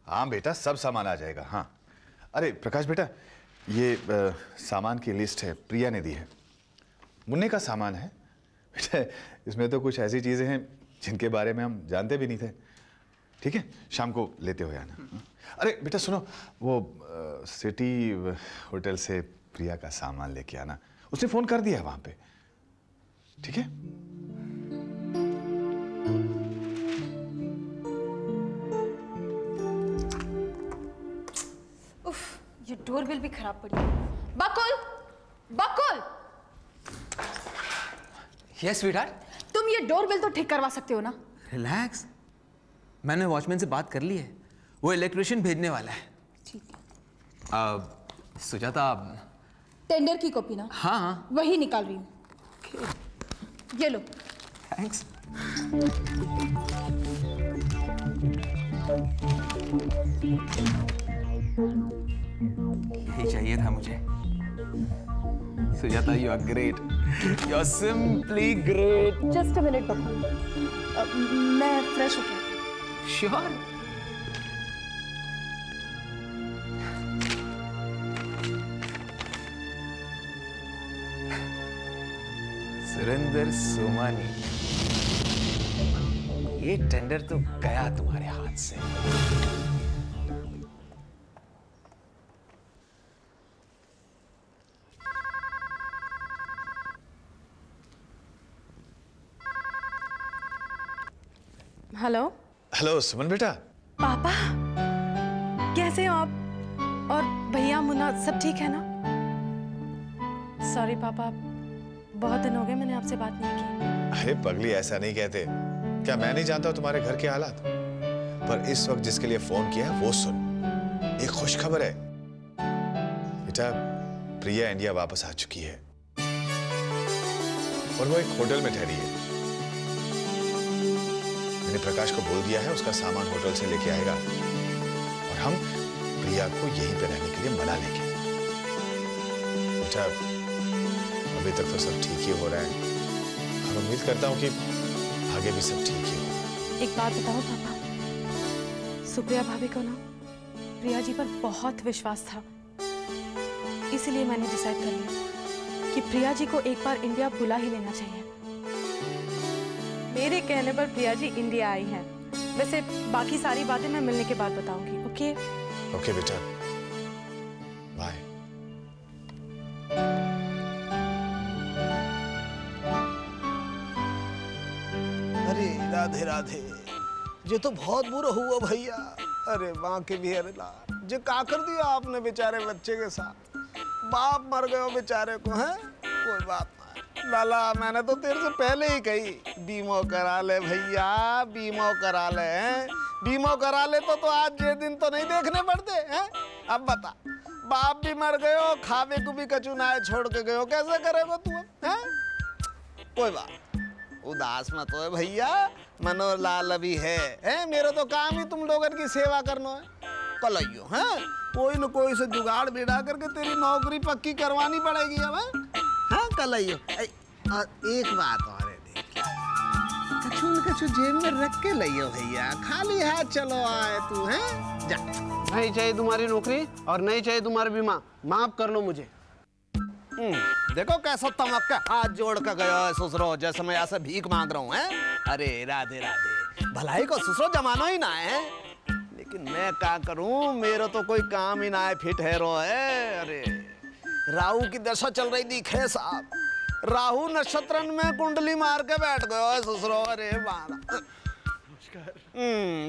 हाँ बेटा, सब सामान आ जाएगा। हाँ अरे प्रकाश बेटा, ये सामान की लिस्ट है, प्रिया ने दी है। मुन्ने का सामान है बेटा, इसमें तो कुछ ऐसी चीजें हैं जिनके बारे में हम जानते भी नहीं थे। ठीक है, शाम को लेते हो आना। अरे बेटा सुनो, वो सिटी होटल से प्रिया का सामान लेके आना, उसने फोन कर दिया वहां पे। ठीक है? उफ, ये डोरबेल भी खराब पड़ी है। बकुल, बकुल। Yes sweetheart. तुम ये डोरबेल तो ठीक करवा सकते हो ना? रिलैक्स, मैंने वॉचमैन से बात कर ली है, वो इलेक्ट्रिशियन भेजने वाला है। ठीक है। सुजाता, टेंडर की कॉपी ना? हाँ वही निकाल रही हूँ। ये लो। थैंक्स। यही चाहिए था मुझे। Sujata, you are great, you are simply great. Just a minute Bakul, मैं फ्रेश होके आती हूँ। श्योर। सुरेंद्र सोमानी, ये टेंडर तो गया तुम्हारे हाथ से। हेलो। हेलो सुमन बेटा। पापा, कैसे हो आप? और भैया मुन्ना सब ठीक है ना? सॉरी पापा, बहुत दिन हो गए मैंने आपसे बात नहीं की। अरे पगली, ऐसा नहीं कहते। क्या मैं नहीं जानता हूं तुम्हारे घर के हालात? पर इस वक्त जिसके लिए फोन किया है वो सुन, एक खुश खबर है बेटा। प्रिया इंडिया वापस आ चुकी है और वो एक होटल में ठहरी है। मैंने प्रकाश को बोल दिया है उसका सामान होटल से लेके आएगा और हम प्रिया को यहीं पे रहने के लिए मना लेंगे। बेटा अभी तक तो सब ठीक ही हो रहा है और उम्मीद करता हूँ कि आगे भी सब ठीक ही हो। एक बात बताओ पापा, सुप्रिया भाभी को ना प्रिया जी पर बहुत विश्वास था, इसीलिए मैंने डिसाइड कर लिया कि प्रिया जी को एक बार इंडिया बुला ही लेना चाहिए। मेरे कहने पर प्रिया जी इंडिया आई हैं। वैसे बाकी सारी बातें मैं मिलने के बाद बताऊंगी। ओके? ओके बेटा, बाय। अरे राधे राधे, ये तो बहुत बुरा हुआ भैया। अरे माँ के भी अरे ला, जो का कर दिया आपने बेचारे बच्चे के साथ। बाप मर गए बेचारे को, है कोई बात नहीं। लाला मैंने तो तेरे से पहले ही कही, बीमो करा ले भैया, बीमो करा ले। बीमो करा ले तो आज ये दिन तो नहीं देखने पड़ते हैं। अब बता, बाप भी मर गए हो, खावे को भी कचुनाए छोड़ के गए हो, कैसे करेगा तू? हैं कोई बात, उदास मत हो भैया, मनोहर लाल अभी है। मेरा तो काम ही तुम लोगों की सेवा करना है। कल आइयो, हैं कोई न कोई से जुगाड़ बिड़ा करके तेरी नौकरी पक्की करवानी पड़ेगी अब। हाँ कल आइयो। और एक बात और है, देख कछु न कछु जेब में रख के लाइयो भैया, खाली हाथ चलो आए तू। हैं जा, नहीं चाहिए तुम्हारी नौकरी और नहीं चाहिए तुम्हारा बीमा, माफ कर लो मुझे। देखो कैसा तमक के हाथ जोड़ कर गया है ससुरो, जैसे मैं ऐसे भीख मांग रहा हूँ। हैं अरे राधे राधे, भलाई को ससुरो जमानो ही ना है, लेकिन मैं क्या करूं, मेरा तो कोई काम ही ना है, फिट है रो है। अरे राहु की दशा चल रही दिखे साहब, राहु नक्षत्रन में कुंडली मार के बैठ गयो है ससुरो। अरे बाड़ा,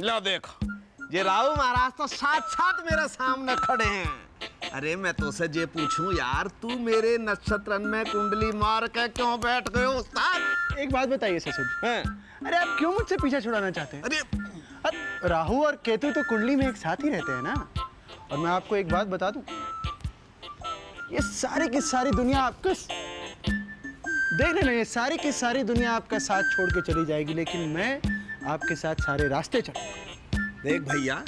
लो देखो, ये राहु महाराज तो साथ साथ मेरे सामने खड़े हैं। अरे मैं तो से जे पूछूं यार, तू मेरे नक्षत्रन में कुंडली मार के क्यों बैठ गए उस्ताद? एक बात बताइए ससुर, अरे आप क्यों मुझसे पीछा छुड़ाना चाहते हैं? अरे राहु और केतु तो कुंडली में एक साथ ही रहते हैं ना। और मैं आपको एक बात बता दूं, ये सारी की सारी दुनिया आपका देख लेना, ये सारी की सारी दुनिया आपका साथ छोड़ के चली जाएगी, लेकिन मैं आपके साथ सारे रास्ते चलूंगा। देख भैया,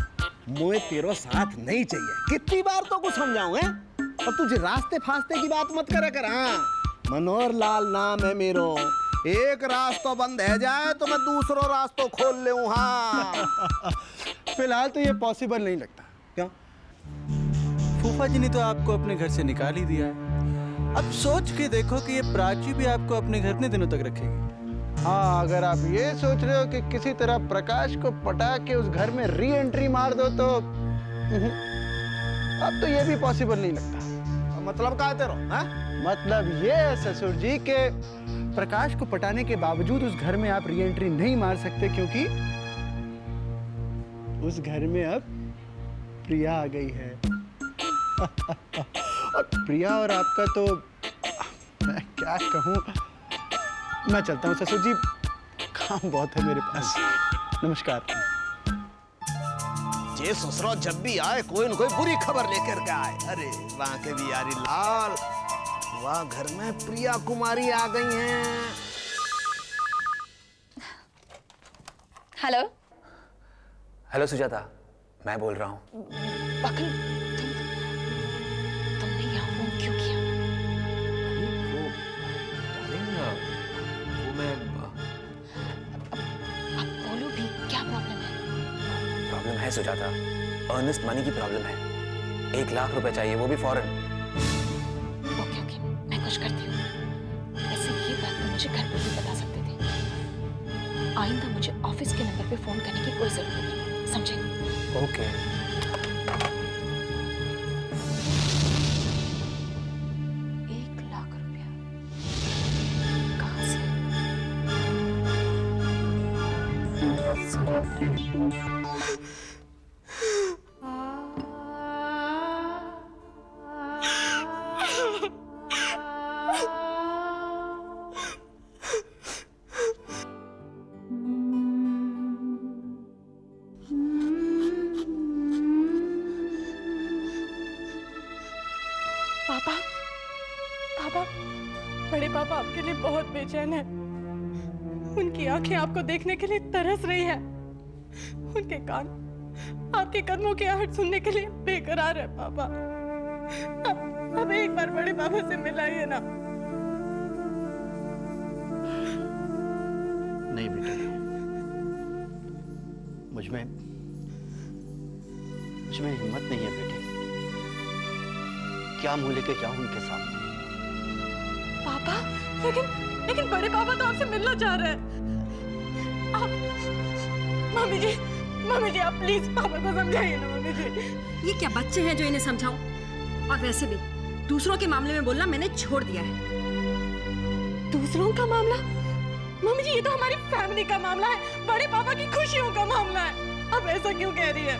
मुझे तेरा साथ नहीं चाहिए, कितनी बार तो कुछ समझाऊं है, और तुझे रास्ते फास्ते की बात मत करे कर। हाँ मनोहर लाल नाम है मेरो, एक रास्ता बंद है जाए तो मैं दूसरो रास्ता खोल ले। हाँ फिलहाल तो ये पॉसिबल नहीं लगता। क्यों? फूफा जी ने तो आपको अपने घर से निकाल ही दिया है। अब सोच के देखो कि ये प्राची भी आपको अपने घर कितने दिनों तक रखेगी। हाँ, अगर आप ये सोच रहे हो कि किसी तरह प्रकाश को पटा के उस घर में री एंट्री मार दो तो अब तो ये भी पॉसिबल नहीं लगता। मतलब क्या तेरो? मतलब ये है ससुर जी के प्रकाश को पटाने के बावजूद उस घर में आप री एंट्री नहीं मार सकते, क्योंकि उस घर में अब प्रिया आ गई है। और प्रिया और आपका तो मैं क्या कहूँ। मैं चलता हूँ ससुर जी, काम बहुत है मेरे पास। नमस्कार। ये ससुरा जब भी आए कोई न कोई बुरी खबर लेकर के आए। अरे वहां के बिहारी लाल, वहां घर में प्रिया कुमारी आ गई हैं। हेलो हेलो सुजाता, मैं बोल रहा हूँ। बकल, तुमने यहाँ फोन क्यों किया? वो मैं अब बोलो भी, क्या प्रॉब्लम है? प्रॉब्लम है सुजाता, अर्नेस्ट मनी की प्रॉब्लम है। 1 लाख रुपए चाहिए, वो भी फौरन। ओके ओके, मैं कुछ करती हूँ। वैसे ये बात तो मुझे घर पर भी बता सकते थे। आइंदा मुझे ऑफिस के नंबर पे फोन करने की कोई जरूरत नहीं, समझे? ओके। 1 लाख रुपया कहाँ से? पापा, पापा, बड़े पापा आपके लिए बहुत बेचैन है। उनकी आंखें आपको देखने के लिए तरस रही है। उनके कान आपके कदमों की आहट सुनने के लिए बेकरार है। पापा, अब एक बार बड़े पापा से मिलाइए ना। नहीं बेटे, मुझमें हिम्मत नहीं है बेटे। क्या मुंह लेके जाऊं उनके सामने? पापा, लेकिन बड़े पापा तो आपसे मिलना चाह रहे हैं। आप, मम्मी जी आप प्लीज पापा को समझाइए ना। मम्मी जी, ये क्या बच्चे हैं जो इन्हें समझाऊं? और वैसे भी दूसरों के मामले में बोलना मैंने छोड़ दिया है। दूसरों का मामला? मम्मी जी, ये तो हमारी फैमिली का मामला है, बड़े पापा की खुशियों का मामला है। अब ऐसा क्यों कह रही है?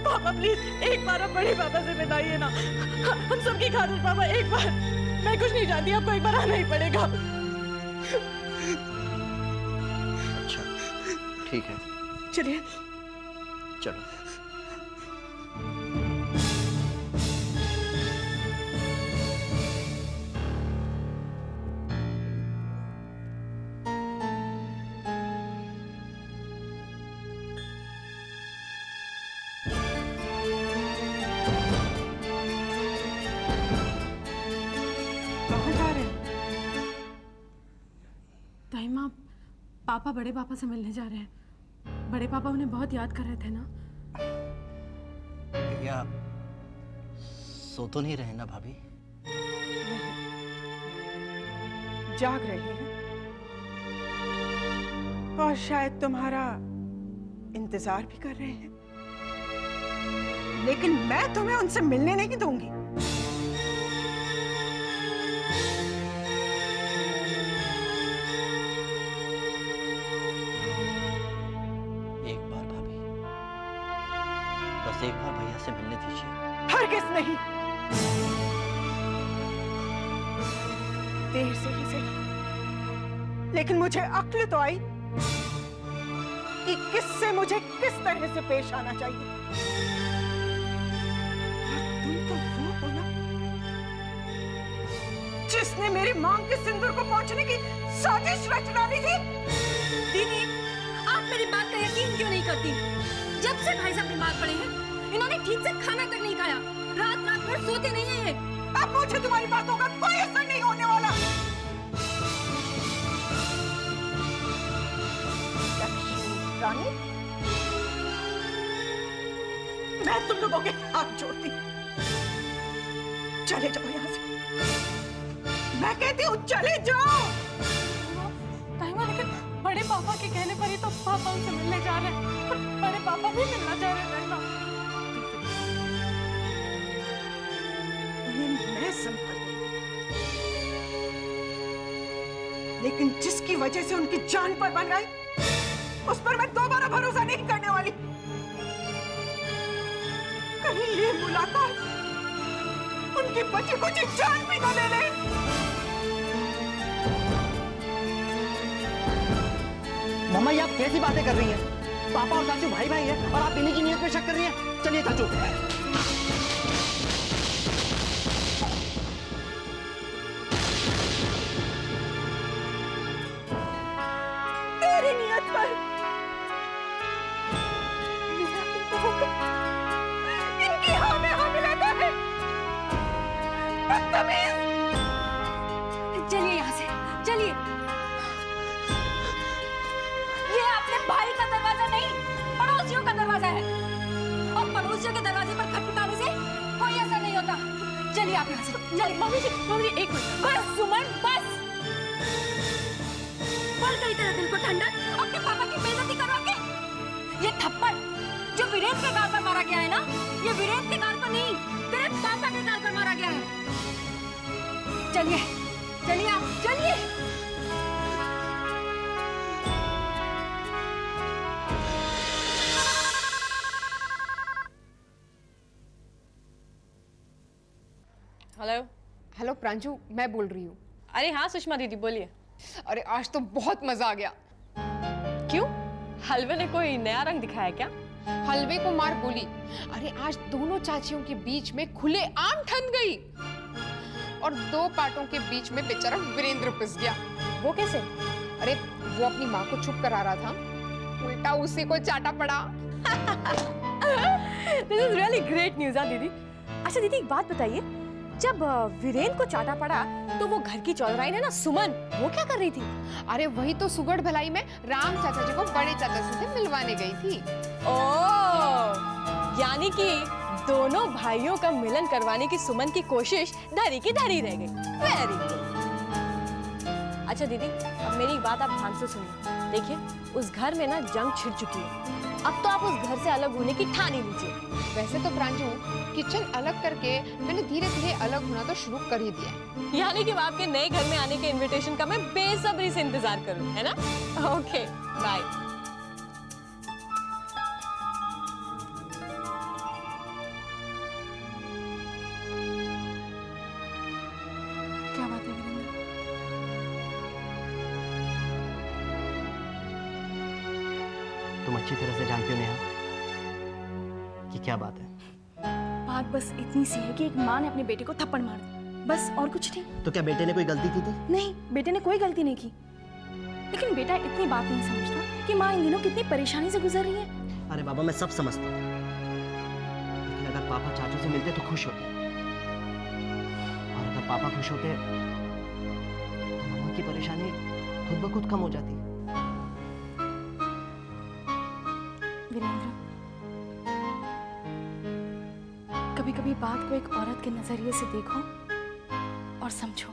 पापा प्लीज एक बार आप बड़े पापा से मिलाइए ना। हम सबकी खातिर पापा, एक बार। मैं कुछ नहीं जानती, आपको एक बार आना ही पड़ेगा। अच्छा ठीक है, चलिए। चलो। पापा बड़े पापा से मिलने जा रहे हैं। बड़े पापा उन्हें बहुत याद कर रहे थे ना। भैया सो तो नहीं रहे ना भाभी? जाग रही हैं और शायद तुम्हारा इंतजार भी कर रहे हैं, लेकिन मैं तुम्हें उनसे मिलने नहीं दूंगी। एक बार भैया से मिलने दीजिए। हरगिज़ नहीं, देर से ही सही, लेकिन मुझे अक्ल तो आई कि किससे मुझे किस तरह से पेश आना चाहिए। और तुम तो वो हो ना जिसने मेरी मांग के सिंदूर को पहुंचने की साजिश रच डाली थी। दीदी, आप मेरी बात का यकीन क्यों नहीं करती? जब से भाई साहब बीमार पड़े हैं, इन्होंने ठीक से खाना तक नहीं खाया, रात भर सोते नहीं हैं। अब मुझे तुम्हारी बातों का कोई असर नहीं होने वाला। लक्ष्मी रानी, मैं तुम लोगों के हाथ जोड़ती हूँ, चले जाओ यहाँ से। मैं कहती हूँ चले जाओ। लेकिन बड़े पापा के कहने पर ही तो पापा उनसे मिलने जा रहे हैं। बड़े पापा भी मिलना चाह रहे हैं। उन्हें मैं संभालूंगी, लेकिन जिसकी वजह से उनकी जान पर बन रहा है, उस पर मैं दोबारा भरोसा नहीं करने वाली। कहीं ये मुलाकात उनकी बच्ची को जान भी न ले ले। मम्मा, ये आप कैसी बातें कर रही हैं? पापा और चाचू भाई भाई हैं और आप इन्हीं की नीयत पे शक कर रही हैं। चलिए चाचू। तेरी नियत पर इनकी हाँ में हाँ मिलाता है। बदतमीज। चलिए यहाँ से, चलिए। ये अपने भाई का दरवाजा नहीं, पड़ोसियों का दरवाजा है, और पड़ोसियों के दरवाजे पर खटखटाने से कोई असर नहीं होता। चलिए आप यहाँ से, चलिए। मम्मी जी, एक मिनट। बस सुमन, बस। पड़ गई तेरे दिल को ठंडक अपने पापा की बेइज्जती करवा के। ये थप्पड़ जो वीरेंद्र के गाल पर मारा गया है ना, ये वीरेंद्र के गाल पर नहीं, तेरे पापा के गाल पर मारा गया है। चलिए, चलिए आप, चलिए। हेलो। हेलो प्रांजू, मैं बोल रही हूँ। अरे हाँ सुषमा दीदी, बोलिए। अरे आज तो बहुत मजा आ गया। क्यों? हलवे ने कोई नया रंग दिखाया क्या? हलवे को मार गोली। अरे आज दोनों चाचियों के बीच में खुले आम ठन गई, और दो पार्टों के बीच में बेचारा वीरेंद्र पिस गया। वो कैसे? अरे वो अपनी माँ को चुप करा रहा था, उल्टा उसी को चाटा पड़ा। This is really great news, हाँ दीदी। अच्छा दीदी, एक बात बताइए, जब वीरेंद्र को चाटा पड़ा तो वो घर की चौधराई ने ना, सुमन, वो क्या कर रही थी? अरे वही तो सुगड़ भलाई में राम चाचा जी को बड़े चाचा जी से मिलवाने गई थी। ओह, यानी कि दोनों भाइयों का मिलन करवाने की सुमन की कोशिश धरी की धरी रह गई। Very good. अच्छा दीदी, अब मेरी बात आप ध्यान से सुनिए। देखिए, उस घर में ना जंग छिड़ चुकी है। अब तो आप उस घर से अलग होने की ठान ही लीजिए। वैसे तो प्रांजू, किचन अलग करके मैंने धीरे धीरे अलग होना तो शुरू कर ही दिया है। यानी कि आपके नए घर में आने के इनविटेशन का मैं बेसब्री से इंतजार करूं, है ना? Okay, bye. क्या बात है वीरेंद्र? तुम अच्छी तरह से जानती हो नेहा कि क्या बात है। बात बस इतनी सी है कि एक माँ ने अपने बेटे को थप्पड़ मार दी, बस, और कुछ नहीं। तो क्या बेटे ने कोई गलती की थी? नहीं, बेटे ने कोई गलती नहीं की, लेकिन बेटा इतनी बात नहीं समझता कि माँ इन दिनों कितनी परेशानी से गुजर रही है। अरे बाबा, मैं सब समझता हूँ, लेकिन अगर पापा चाचू से मिलते तो खुश होते, और अगर पापा खुश होते तो मम्मा की परेशानी खुद ब खुद कम हो जाती। वीरेंद्र, कभी कभी बात को एक औरत के नजरिए से देखो और समझो।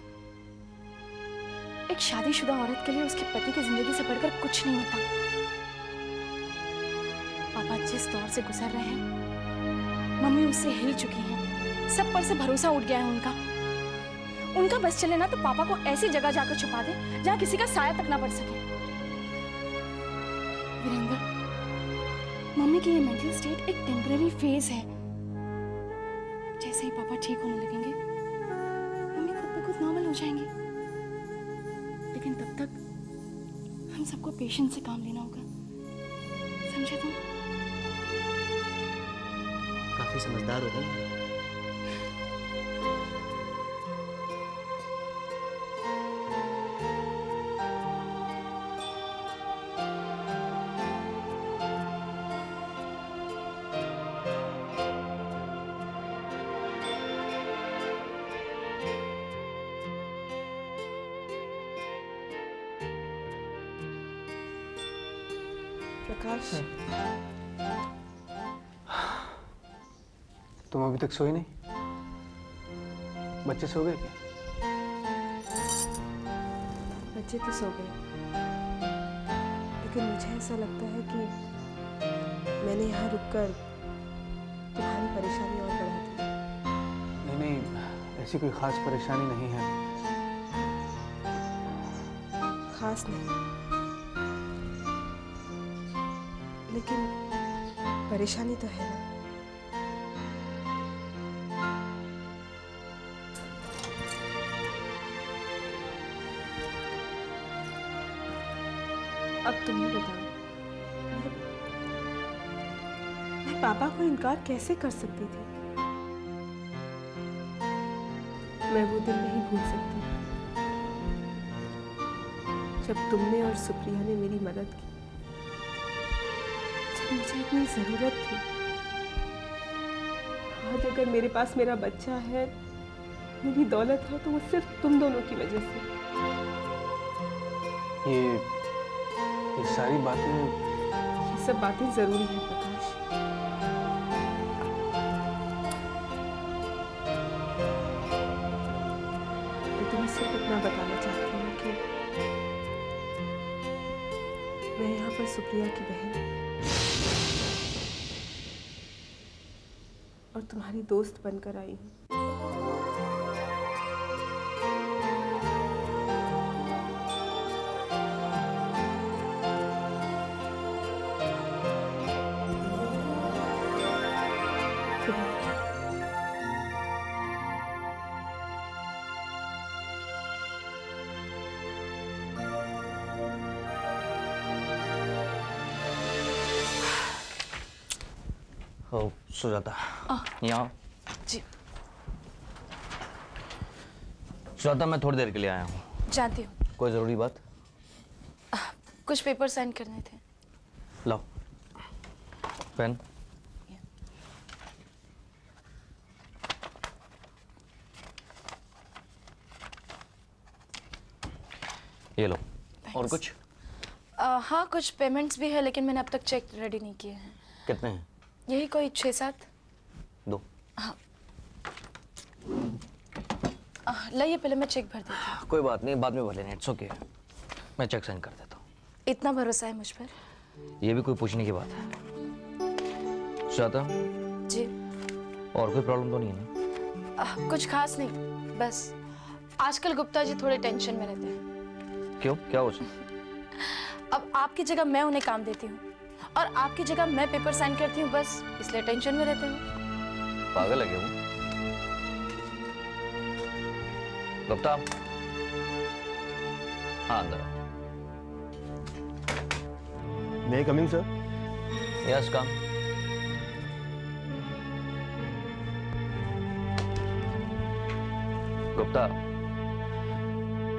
एक शादीशुदा औरत के लिए उसके पति की जिंदगी से बढ़कर कुछ नहीं होता। पापा जिस दौर से गुजर रहे हैं, मम्मी उससे हिल चुकी हैं, सब पर से भरोसा उठ गया है उनका बस चले ना तो पापा को ऐसी जगह जाकर छुपा दे जहां किसी का साया तक ना पड़ सके। वीरेंद्र, मम्मी की ये मेंटल स्टेट एक टेम्पररी फेज है। जैसे ही पापा ठीक होने लगेंगे, मम्मी खुद ब खुद नॉर्मल हो जाएंगी। लेकिन तब तक हम सबको पेशेंस से काम लेना होगा, समझे तुम? काफी समझदार हो गई। प्रकाश, तुम अभी तक सोई नहीं? बच्चे सो गए क्या? बच्चे तो सो गए, लेकिन मुझे ऐसा लगता है कि मैंने यहाँ रुककर तुम्हारी परेशानी और बढ़ा दी। नहीं नहीं, ऐसी कोई खास परेशानी नहीं है। खास नहीं, लेकिन परेशानी तो है ना। अब तुम ही बताओ, मैं पापा को इनकार कैसे कर सकती थी? मैं वो दिन नहीं भूल सकती जब तुमने और सुप्रिया ने मेरी मदद की, जब मुझे इतनी जरूरत थी। आज अगर मेरे पास मेरा बच्चा है, मेरी दौलत है, तो वो सिर्फ तुम दोनों की वजह से। ये सारी बातें, ये सब बातें जरूरी है प्रकाश। मैं तुम्हें सिर्फ इतना बताना चाहती हूँ कि मैं यहाँ पर सुप्रिया की बहन और तुम्हारी दोस्त बनकर आई हूँ। सुजाता, यहाँ। जी। सुजाता, मैं थोड़ी देर के लिए आया हूँ। जानती हूँ। कोई जरूरी बात? कुछ पेपर साइन करने थे। लाओ पेन। ये लो। और कुछ? हाँ, कुछ पेमेंट्स भी है, लेकिन मैंने अब तक चेक रेडी नहीं किए हैं। कितने हैं? यही कोई 6-7। दो। हाँ। लाइए, पहले मैं चेक भर देती हूँ। कोई बात नहीं, बाद में भर लेना, इट्स ओके। मैं चेक साइन कर देता हूँ। इतना भरोसा है मुझ पर? ये भी कोई पूछने की बात है? सुजाता जी। और कोई प्रॉब्लम तो नहीं है ना? कुछ खास नहीं, बस आजकल गुप्ता जी थोड़े टेंशन में रहते हैं। क्यों, क्या हो सकता? अब आपकी जगह मैं उन्हें काम देती हूँ और आपकी जगह मैं पेपर साइन करती हूँ, बस इसलिए टेंशन में रहते हैं। पागल है क्या वो? गुप्ता, हाँ अंदर। मे आई कमिंग सर? यस, कम। गुप्ता,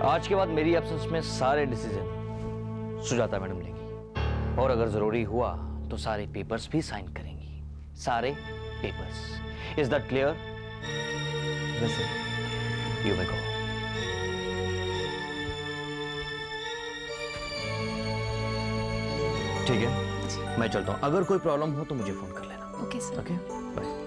आज के बाद मेरी एब्सेंस में सारे डिसीजन सुजाता मैडम लेंगी और अगर जरूरी हुआ तो सारे पेपर्स भी साइन करेंगी। सारे papers. Is that clear? Yes sir. You may go. ठीक है, मैं चलता हूं। अगर कोई प्रॉब्लम हो तो मुझे फोन कर लेना। Okay sir. Okay, bye.